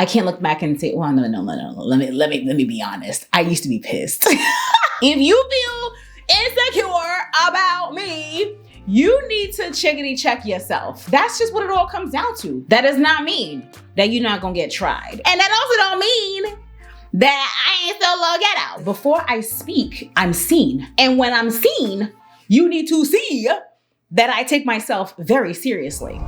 I can't look back and say, well, no. Let me be honest. I used to be pissed. If you feel insecure about me, you need to chickadee check yourself. That's just what it all comes down to. That does not mean that you're not gonna get tried. And that also don't mean that I ain't still gonna get out. Before I speak, I'm seen. And when I'm seen, you need to see that I take myself very seriously.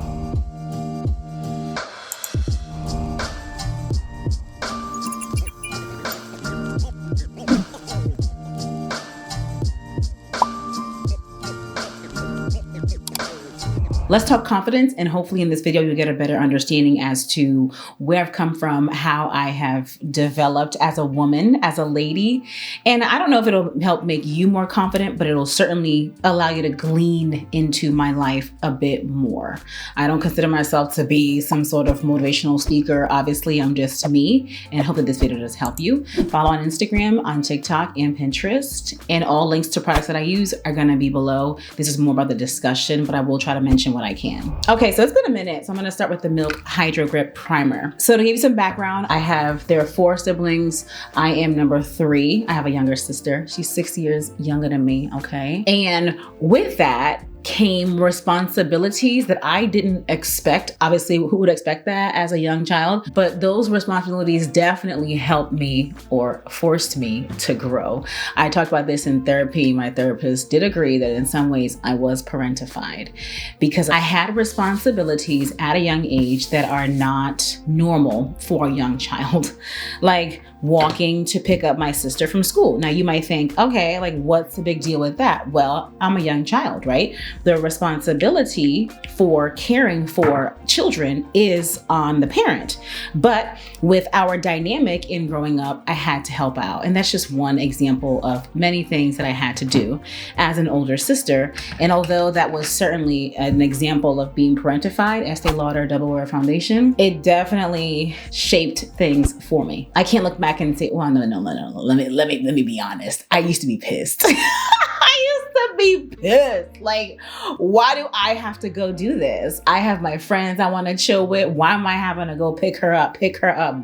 Let's talk confidence, and hopefully in this video you'll get a better understanding as to where I've come from, how I have developed as a woman, as a lady. And I don't know if it'll help make you more confident, but it'll certainly allow you to glean into my life a bit more. I don't consider myself to be some sort of motivational speaker. Obviously, I'm just me, and I hope that this video does help you. Follow on Instagram, on TikTok, and Pinterest. And all links to products that I use are gonna be below. This is more about the discussion, but I will try to mention what I can. Okay, so it's been a minute. So I'm gonna start with the Milk Hydro Grip Primer. So to give you some background, there are 4 siblings. I am number 3. I have a younger sister. She's 6 years younger than me, okay? And with that came responsibilities that I didn't expect. Obviously, who would expect that as a young child? But those responsibilities definitely helped me or forced me to grow. I talked about this in therapy. My therapist did agree that in some ways I was parentified because I had responsibilities at a young age that are not normal for a young child. Like walking to pick up my sister from school. Now you might think, okay, like what's the big deal with that? Well, I'm a young child, right? The responsibility for caring for children is on the parent. But with our dynamic in growing up, I had to help out. And that's just one example of many things that I had to do as an older sister. And although that was certainly an example of being parentified, Estee Lauder Double Wear Foundation, it definitely shaped things for me. I can't look back and say, well, no. Let me be honest. I used to be pissed. I used to be pissed. Like, why do I have to go do this? I have my friends I want to chill with. Why am I having to go pick her up,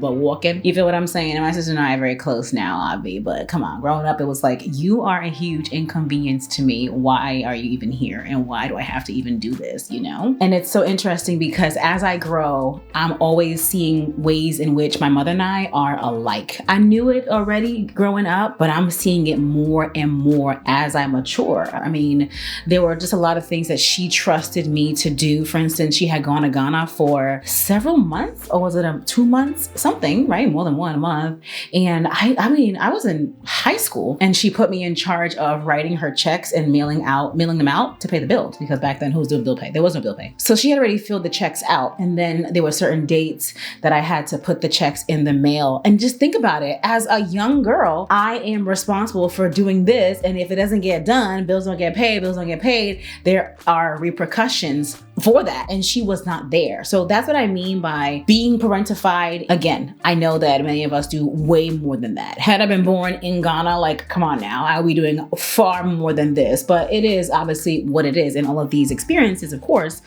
but walking? You feel what I'm saying? And my sister and I are very close now, Abby, but come on, growing up, it was like, you are a huge inconvenience to me. Why are you even here? And why do I have to even do this, you know? And it's so interesting because as I grow, I'm always seeing ways in which my mother and I are alike. I knew it already growing up, but I'm seeing it more and more as I mature. I mean, there were just a lot of things that she trusted me to do. For instance, she had gone to Ghana for several months, or was it 2 months? Something, right? More than 1 month. And I was in high school and she put me in charge of writing her checks and mailing them out to pay the bills, because back then who was doing bill pay? There was no bill pay. So she had already filled the checks out. And then there were certain dates that I had to put the checks in the mail. And just think about it. As a young girl, I am responsible for doing this. And if it doesn't get done, bills don't get paid, there are repercussions for that. And she was not there. So that's what I mean by being parentified. Again, I know that many of us do way more than that. Had I been born in Ghana, like, come on now, I'll be doing far more than this. But it is obviously what it is. And all of these experiences, of course,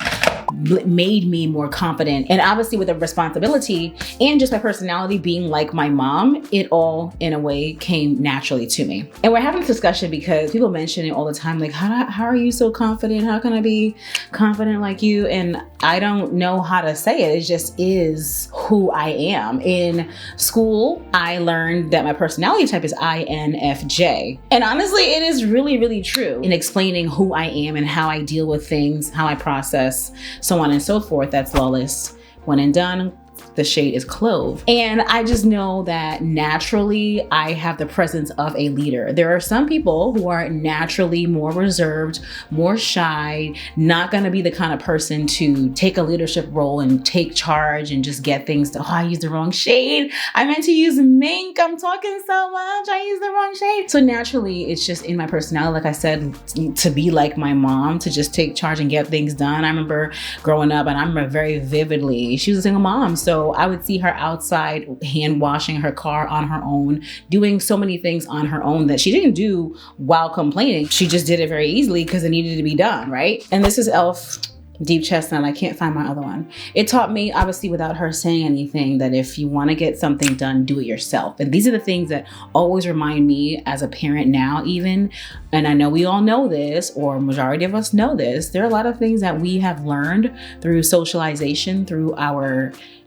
made me more confident. And obviously with the responsibility and just my personality being like my mom, it all in a way came naturally to me. And we're having this discussion because people mention it all the time, like, how are you so confident? How can I be confident like you? And I don't know how to say it. It just is who I am. In school, I learned that my personality type is INFJ. And honestly, it is really, really true in explaining who I am and how I deal with things, how I process, so on and so forth. That's Lawless. When and done, the shade is Clove. And I just know that naturally I have the presence of a leader. There are some people who are naturally more reserved, more shy, not gonna be the kind of person to take a leadership role and take charge and just get things to, oh, I used the wrong shade. I meant to use mink. I'm talking so much. I used the wrong shade. So naturally, it's just in my personality, like I said, to be like my mom, to just take charge and get things done. I remember growing up, and I remember very vividly, she was a single mom. So I would see her outside hand washing her car on her own, doing so many things on her own that she didn't do while complaining. She just did it very easily because it needed to be done, right? And this is e.l.f. Deep chestnut. I can't find my other one. It taught me, obviously without her saying anything, that if you want to get something done, do it yourself. And these are the things that always remind me as a parent now even, and I know we all know this, or majority of us know this, there are a lot of things that we have learned through socialization, through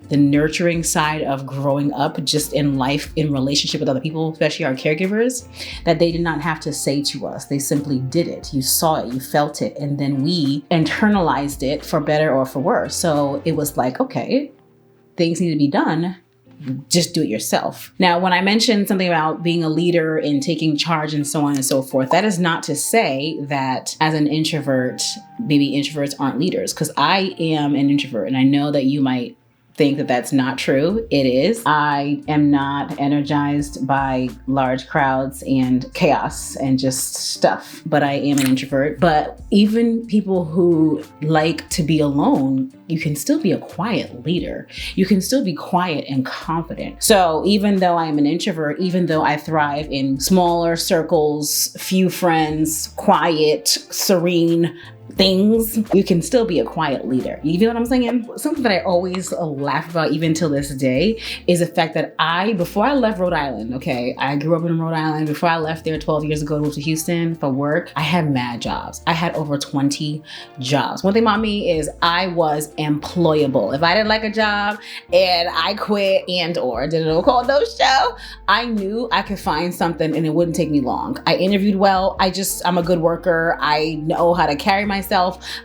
the nurturing side of growing up just in life, in relationship with other people, especially our caregivers, that they did not have to say to us. They simply did it. You saw it, you felt it, and then we internalized it for better or for worse. So it was like, okay, things need to be done. Just do it yourself. Now, when I mentioned something about being a leader and taking charge and so on and so forth, that is not to say that as an introvert, maybe introverts aren't leaders, because I am an introvert and I know that you might think that that's not true. It is. I am not energized by large crowds and chaos and just stuff, but I am an introvert. But even people who like to be alone, you can still be a quiet leader. You can still be quiet and confident. So even though I'm an introvert, even though I thrive in smaller circles, few friends, quiet, serene things, you can still be a quiet leader. You feel what I'm saying? Something that I always laugh about even till this day is the fact that before I left Rhode Island, okay, I grew up in Rhode Island. Before I left there 12 years ago to move to Houston for work, I had mad jobs. I had over 20 jobs. One thing about me is I was employable. If I didn't like a job and I quit or did a no show, I knew I could find something and it wouldn't take me long. I interviewed well. I'm a good worker. I know how to carry myself.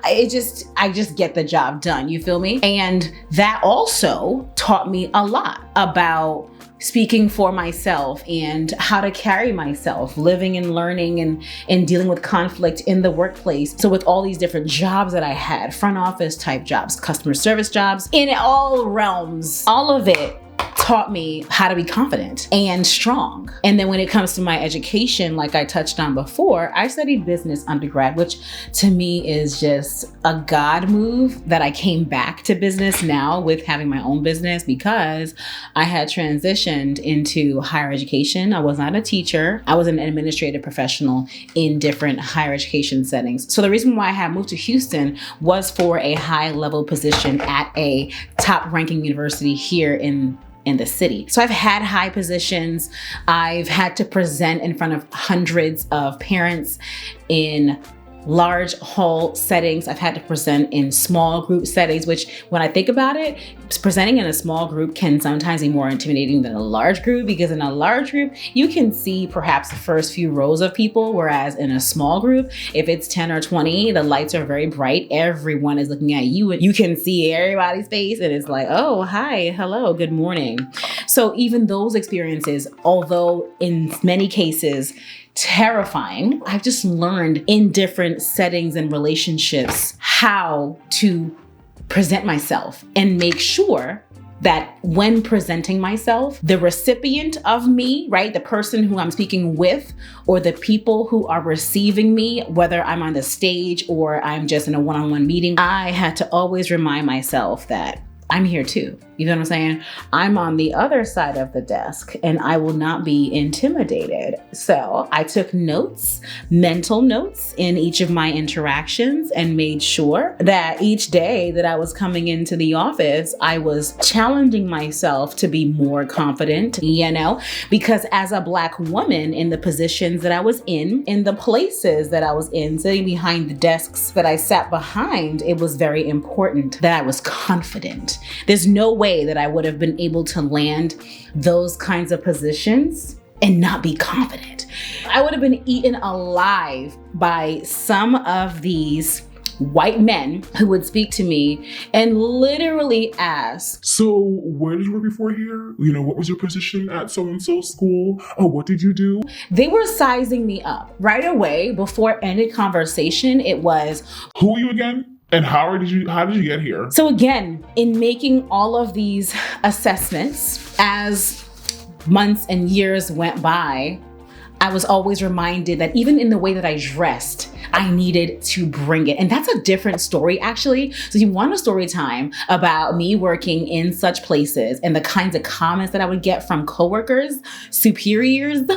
I just get the job done. You feel me? And that also taught me a lot about speaking for myself and how to carry myself, living and learning and dealing with conflict in the workplace. So with all these different jobs that I had, front office type jobs, customer service jobs, in all realms, all of it taught me how to be confident and strong. And then when it comes to my education, like I touched on before, I studied business undergrad, which to me is just a God move that I came back to business now with having my own business, because I had transitioned into higher education. I was not a teacher. I was an administrative professional in different higher education settings. So the reason why I had moved to Houston was for a high level position at a top ranking university here in the city. So I've had high positions. I've had to present in front of hundreds of parents in large hall settings. I've had to present in small group settings, which when I think about it, presenting in a small group can sometimes be more intimidating than a large group, because in a large group, you can see perhaps the first few rows of people, whereas in a small group, if it's 10 or 20, the lights are very bright. Everyone is looking at you and you can see everybody's face and it's like, oh, hi, hello, good morning. So even those experiences, although in many cases, terrifying, I've just learned in different settings and relationships how to present myself and make sure that when presenting myself, the recipient of me, right, the person who I'm speaking with, or the people who are receiving me, whether I'm on the stage or I'm just in a one-on-one meeting, I had to always remind myself that I'm here too. You know what I'm saying? I'm on the other side of the desk and I will not be intimidated. So I took notes, mental notes in each of my interactions, and made sure that each day that I was coming into the office, I was challenging myself to be more confident, because as a Black woman in the positions that I was in the places that I was in, sitting behind the desks that I sat behind, it was very important that I was confident. There's no way that I would have been able to land those kinds of positions and not be confident. I would have been eaten alive by some of these white men who would speak to me and literally ask, so where did you work before here? What was your position at so-and-so school? Oh, what did you do? They were sizing me up right away. Before any conversation, it was, who are you again? And how did you get here? So again, in making all of these assessments, as months and years went by, I was always reminded that even in the way that I dressed, I needed to bring it. And that's a different story, actually. So you want a story time about me working in such places and the kinds of comments that I would get from coworkers, superiors,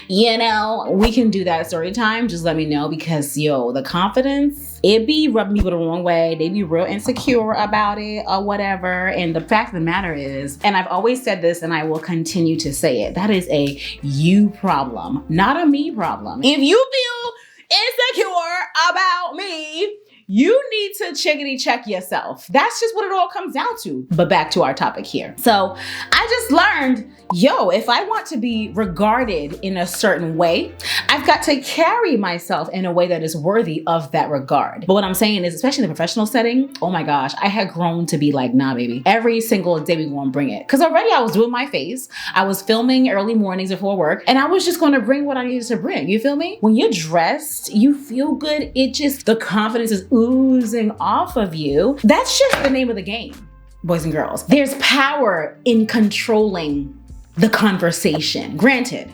You know, we can do that story time. Just let me know, because yo, the confidence, it be rubbing people the wrong way. They be real insecure about it or whatever. And the fact of the matter is, and I've always said this and I will continue to say it, that is a you problem, not a me problem. If you feel insecure about me, you need to chickity check yourself. That's just what it all comes down to. But back to our topic here. So I just learned, yo, if I want to be regarded in a certain way, I've got to carry myself in a way that is worthy of that regard. But what I'm saying is, especially in the professional setting, oh my gosh, I had grown to be like, nah, baby, every single day we gonna bring it. Cause already I was doing my face. I was filming early mornings before work, and I was just gonna bring what I needed to bring. You feel me? When you're dressed, you feel good. It just, the confidence is oozing off of you. That's just the name of the game, boys and girls. There's power in controlling the conversation. Granted,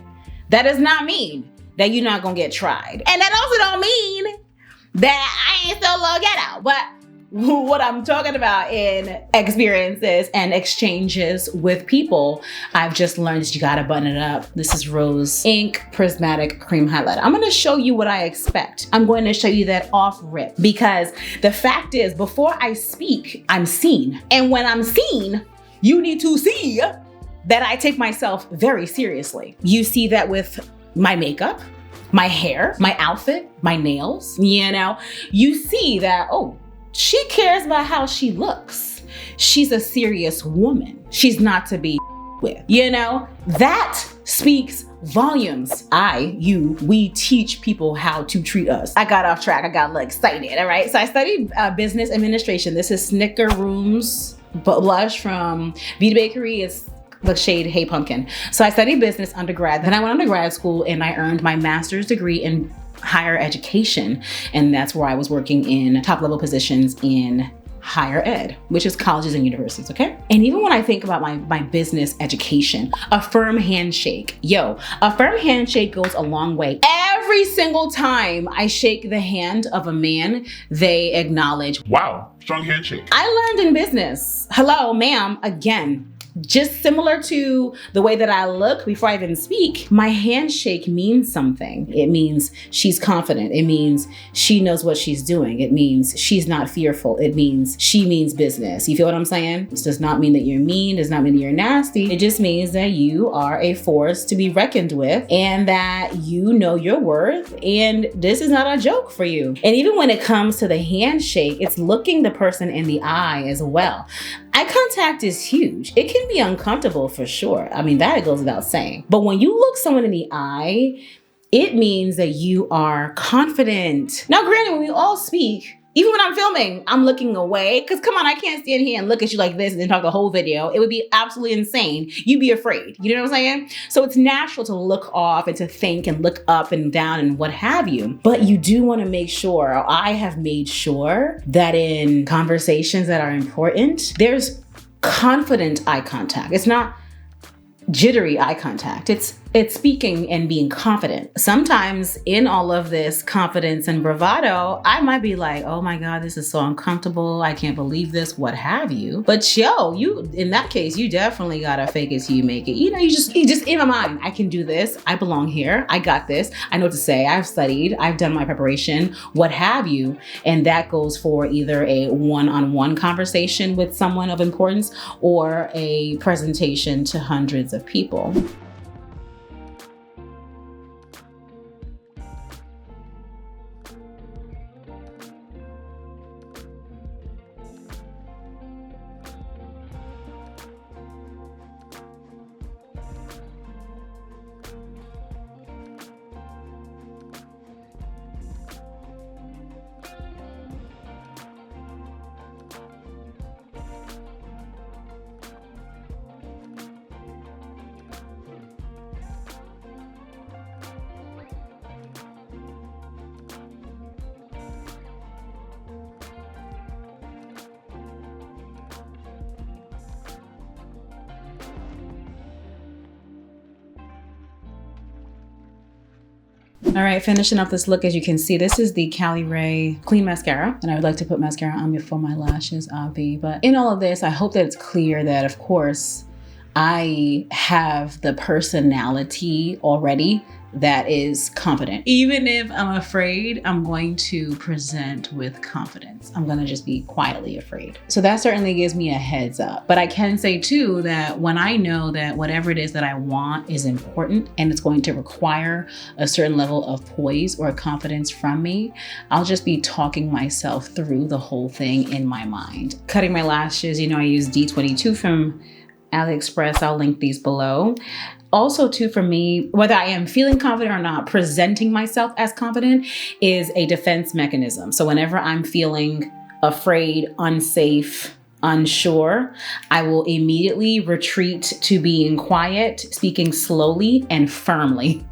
that does not mean that you're not gonna get tried. And that also don't mean that I ain't so low ghetto. But what I'm talking about in experiences and exchanges with people, I've just learned that you gotta button it up. This is Rose Ink Prismatic Cream Highlighter. I'm gonna show you what I expect. I'm going to show you that off rip, because the fact is, before I speak, I'm seen. And when I'm seen, you need to see that I take myself very seriously. You see that with my makeup, my hair, my outfit, my nails, you know? You see that, oh, she cares about how she looks. She's a serious woman. She's not to be with, you know? That speaks volumes. We teach people how to treat us. I got off track. I got a little excited, all right? So I studied business administration. This is Snicker Room's blush from Vita Bakery. It's the shade Hey Pumpkin. So I studied business undergrad. Then I went on to grad school and I earned my master's degree in higher education. And that's where I was working in top level positions in higher ed, which is colleges and universities, okay? And even when I think about my business education, a firm handshake, a firm handshake goes a long way. Every single time I shake the hand of a man, they acknowledge, wow, strong handshake. I learned in business. Hello, ma'am, again. Just similar to the way that I look before I even speak, my handshake means something. It means she's confident. It means she knows what she's doing. It means she's not fearful. It means she means business. You feel what I'm saying? This does not mean that you're mean. It does not mean that you're nasty. It just means that you are a force to be reckoned with and that you know your worth, and this is not a joke for you. And even when it comes to the handshake, it's looking the person in the eye as well. Eye contact is huge. It can be uncomfortable for sure. I mean, that goes without saying. But when you look someone in the eye, it means that you are confident. Now, granted, when we all speak, even when I'm filming, I'm looking away. Because come on, I can't stand here and look at you like this and then talk the whole video. It would be absolutely insane. You'd be afraid. You know what I'm saying? So it's natural to look off and to think and look up and down and what have you. But you do want to make sure, or I have made sure, that in conversations that are important, there's confident eye contact. It's not jittery eye contact. It's speaking and being confident. Sometimes in all of this confidence and bravado, I might be like, oh my God, this is so uncomfortable. I can't believe this, what have you. But you, in that case, you definitely gotta fake it till you make it. You know, you just in my mind, I can do this. I belong here. I got this. I know what to say. I've studied. I've done my preparation, what have you. And that goes for either a one-on-one conversation with someone of importance or a presentation to hundreds of people. All right, finishing up this look, as you can see, this is the Cali Ray Clean Mascara, and I would like to put mascara on before my lashes, obvi. But in all of this, I hope that it's clear that, of course, I have the personality already that is confident. Even if I'm afraid, I'm going to present with confidence. I'm gonna just be quietly afraid. So that certainly gives me a heads up. But I can say too that when I know that whatever it is that I want is important and it's going to require a certain level of poise or confidence from me, I'll just be talking myself through the whole thing in my mind. Cutting my lashes, I use D22 from AliExpress. I'll link these below. Also too, for me, whether I am feeling confident or not, presenting myself as confident is a defense mechanism. So whenever I'm feeling afraid, unsafe, unsure, I will immediately retreat to being quiet, speaking slowly and firmly.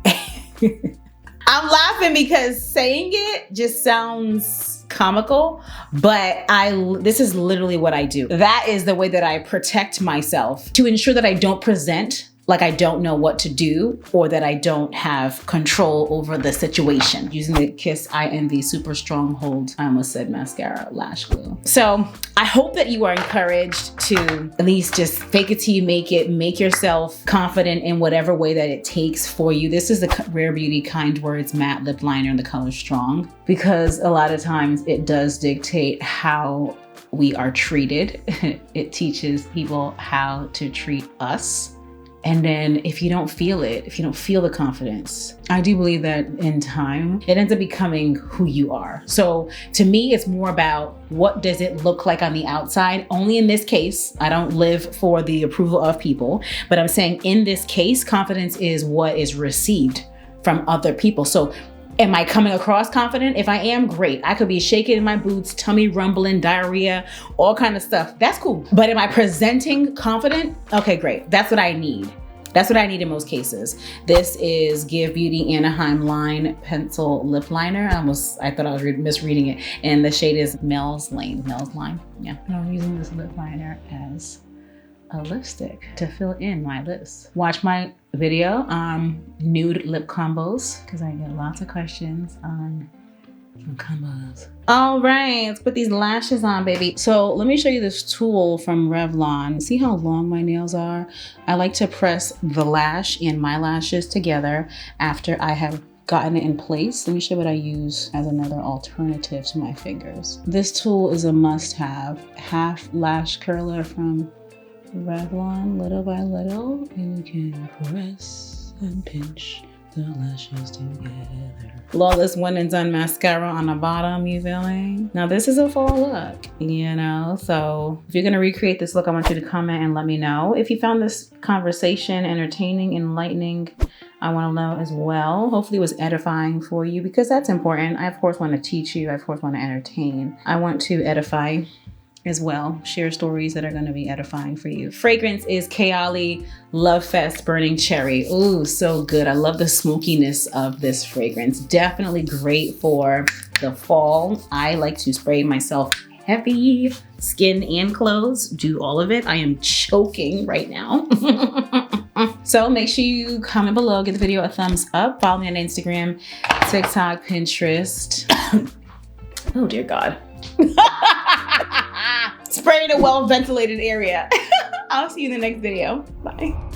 I'm laughing because saying it just sounds comical, but this is literally what I do. That is the way that I protect myself to ensure that I don't present like I don't know what to do or that I don't have control over the situation. Using the Kiss INV Super Stronghold, I almost said mascara, lash glue. So I hope that you are encouraged to at least just fake it till you make it, make yourself confident in whatever way that it takes for you. This is the Rare Beauty Kind Words Matte Lip Liner in the color Strong, because a lot of times it does dictate how we are treated. It teaches people how to treat us. And then if you don't feel it, if you don't feel the confidence, I do believe that in time, it ends up becoming who you are. So to me, it's more about what does it look like on the outside? Only in this case, I don't live for the approval of people, but I'm saying in this case, confidence is what is received from other people. So am I coming across confident? If I am, great. I could be shaking in my boots, tummy rumbling, diarrhea, all kind of stuff. That's cool. But am I presenting confident? Okay, great. That's what I need. That's what I need in most cases. This is Give Beauty Anaheim Line Pencil Lip Liner. I thought I was misreading it. And the shade is Mells Line. Yeah, and I'm using this lip liner as a lipstick to fill in my lips. Watch my video on nude lip combos because I get lots of questions on combos. All right, let's put these lashes on, baby. So let me show you this tool from Revlon. See how long my nails are? I like to press the lash and my lashes together after I have gotten it in place. Let me show you what I use as another alternative to my fingers. This tool is a must-have. Half lash curler from Revlon, little by little, and you can press and pinch the lashes together. Flawless one and done mascara on the bottom, you feeling? Now this is a fall look, so if you're gonna recreate this look, I want you to comment and let me know. If you found this conversation entertaining, enlightening, I want to know as well. Hopefully it was edifying for you, because that's important. I of course want to teach you, I of course want to entertain. I want to edify as well, share stories that are going to be edifying for you. Fragrance is Kayali Love Fest Burning Cherry. Ooh, so good. I love the smokiness of this fragrance. Definitely great for the fall. I like to spray myself heavy, skin and clothes, do all of it. I am choking right now. So make sure you comment below, give the video a thumbs up, follow me on Instagram, TikTok, Pinterest. Oh dear God. Spray in a well-ventilated area. I'll see you in the next video. Bye.